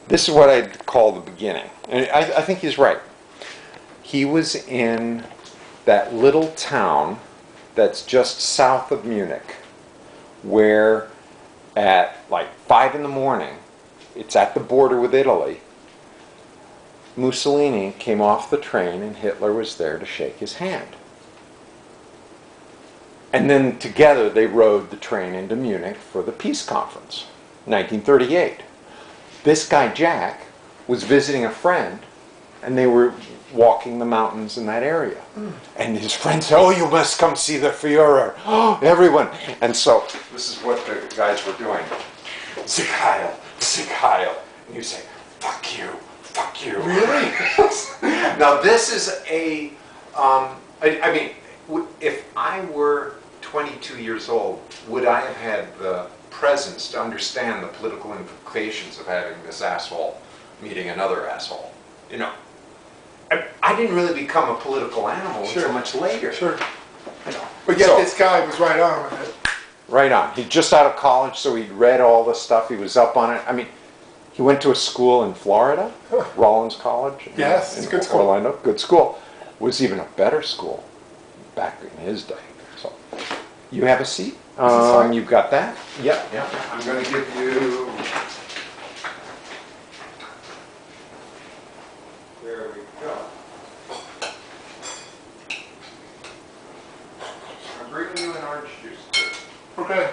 this is what I'd call the beginning. And I think he's right. He was in that little town that's just south of Munich, where at like 5 in the morning, it's at the border with Italy, Mussolini came off the train and Hitler was there to shake his hand. And then together they rode the train into Munich for the peace conference, 1938. This guy Jack was visiting a friend and they were walking the mountains in that area. And his friend said, "Oh, you must come see the Führer." Oh, everyone. And so this is what the guys were doing. Sieg Heil, Sieg Heil. And you say, "Fuck you, fuck you." Really? Now this is a, I mean, if I were 22 years old, would I have had the presence to understand the political implications of having this asshole meeting another asshole? You know, I didn't really become a political animal until much later. Sure. You know. But yet So, this guy was right on with it. right on. He'd just out of college, so he'd read all the stuff. He was up on it. I mean, he went to a school in Florida, Rollins College. Yes, it's a good school. Carolina. Good school. Was even a better school back in his day. So, you have a seat. You've got that. Yep. I'm going to give you. There we go. I'm bringing you an orange juice too. Okay.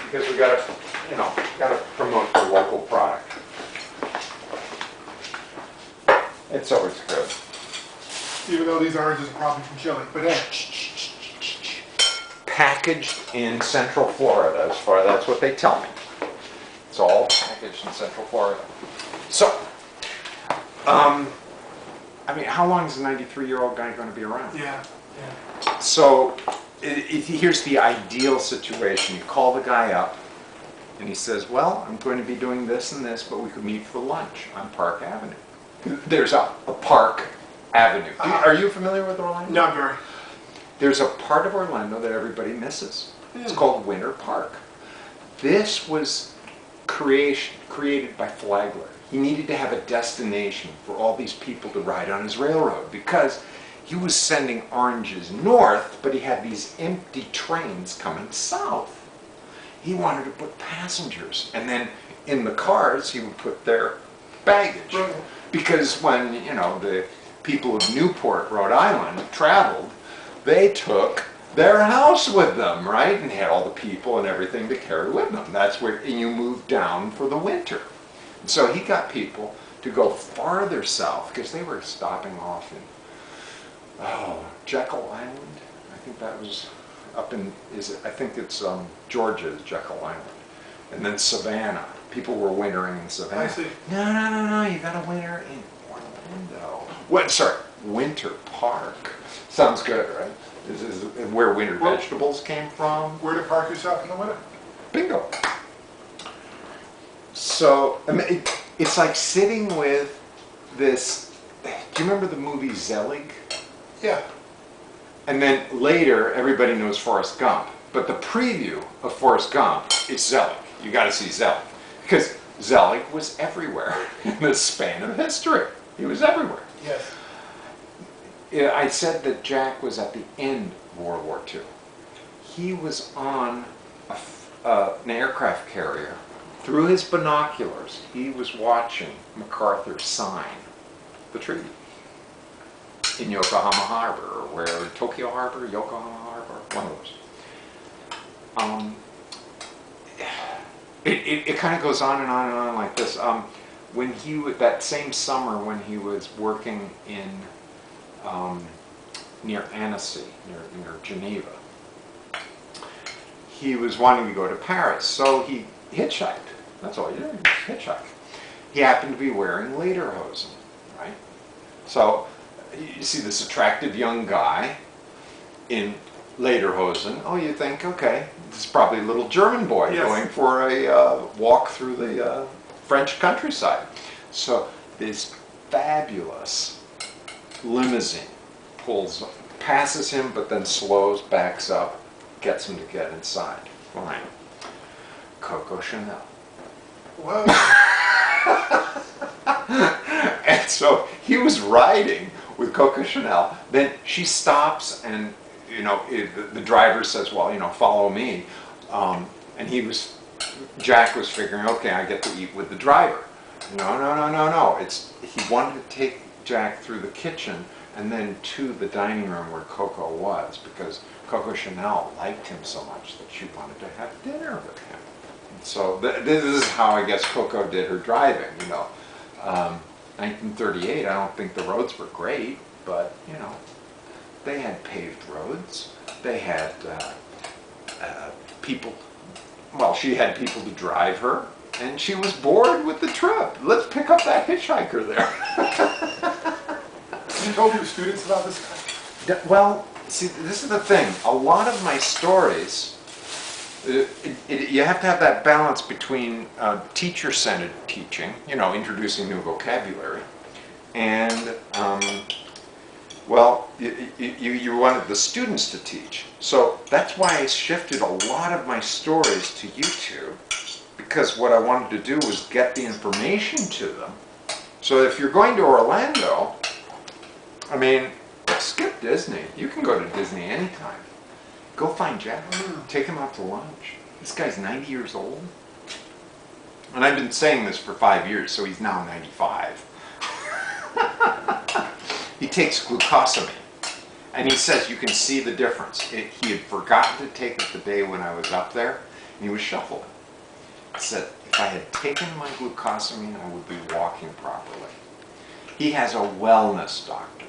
Because we got to, you know, got to promote the local product. It's always good. Even though these oranges are probably from Chile, but hey. Packaged in Central Florida, as far that's what they tell me. It's all packaged in Central Florida. So, I mean, how long is a 93-year-old guy going to be around? Yeah. So, here's the ideal situation. You call the guy up, and he says, "Well, I'm going to be doing this and this, but we could meet for lunch on Park Avenue." There's a Park Avenue. Are you familiar with Orlando? Not very. There's a part of Orlando that everybody misses. It's called Winter Park. This was created by Flagler. He needed to have a destination for all these people to ride on his railroad because he was sending oranges north, but he had these empty trains coming south. He wanted to put passengers, and then in the cars he would put their baggage. Right. Because when, you know, the people of Newport, Rhode Island traveled, they took their house with them, right? And had all the people and everything to carry with them. That's where you move down for the winter. And so he got people to go farther south because they were stopping off in Jekyll Island. I think that was up in, I think it's Georgia's Jekyll Island. And then Savannah. People were wintering in Savannah. I see. No, you got to winter in Orlando. Winter Park. Sounds good, right? This is where winter vegetables came from. Where to park yourself in the winter? Bingo. So, I mean, it's like sitting with this, do you remember the movie Zelig? Yeah. And then later, everybody knows Forrest Gump. But the preview of Forrest Gump is Zelig. You got to see Zelig. Because Zelig was everywhere in the span of history. He was everywhere. Yes. I said that Jack was at the end of World War II. He was on an aircraft carrier. Through his binoculars, he was watching MacArthur sign the treaty in Yokohama Harbor, or where Tokyo Harbor, Yokohama Harbor, one of those. It kind of goes on and on and on like this. When that same summer when he was working in near Annecy, near Geneva, he was wanting to go to Paris, so he hitchhiked. That's all he did, hitchhike. He happened to be wearing lederhosen, right? So you see this attractive young guy in lederhosen. Oh, you think, okay, this is probably a little German boy going for a walk through the French countryside. So this fabulous limousine passes him, but then slows, backs up, gets him to get inside. Fine. Coco Chanel. Well, so he was riding with Coco Chanel. Then she stops, and the driver says, "Well, follow me." And Jack was figuring, okay, I get to eat with the driver. No. He wanted to take Jack through the kitchen and then to the dining room where Coco was, because Coco Chanel liked him so much that she wanted to have dinner with him. So this is how I guess Coco did her driving. 1938, I don't think the roads were great, but they had paved roads. They had people. Well, she had people to drive her, and she was bored with the trip. Let's pick up that hitchhiker there. You told your students about this guy? Well, see, this is the thing. A lot of my stories, you have to have that balance between teacher-centered teaching, introducing new vocabulary, and, well, you wanted the students to teach. So that's why I shifted a lot of my stories to YouTube, because what I wanted to do was get the information to them. So if you're going to Orlando, I mean, skip Disney. You can go to Disney anytime. Go find Jack. Take him out to lunch. This guy's 90 years old. And I've been saying this for 5 years, so he's now 95. He takes glucosamine. And he says you can see the difference. He had forgotten to take it the day when I was up there, and he was shuffling. He said, if I had taken my glucosamine, I would be walking properly. He has a wellness doctor.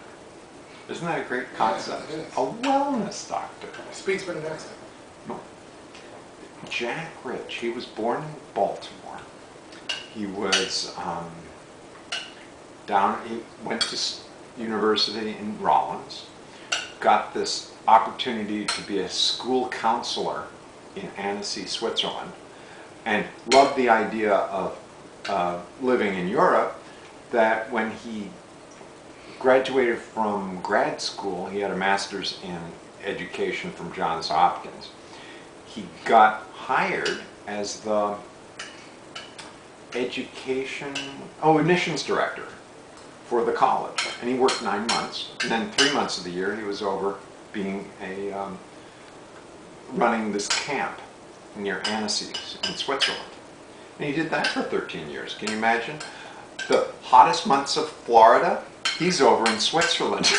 Isn't that a great concept? Yeah, it is. A wellness doctor. Speaks with an accent. No. Jack Rich, he was born in Baltimore. He was he went to university in Rollins, got this opportunity to be a school counselor in Annecy, Switzerland, and loved the idea of living in Europe, that when he graduated from grad school, he had a master's in education from Johns Hopkins. He got hired as the admissions director for the college. And he worked 9 months, and then 3 months of the year he was over being running this camp near Annecy in Switzerland. And he did that for 13 years. Can you imagine? The hottest months of Florida, he's over in Switzerland.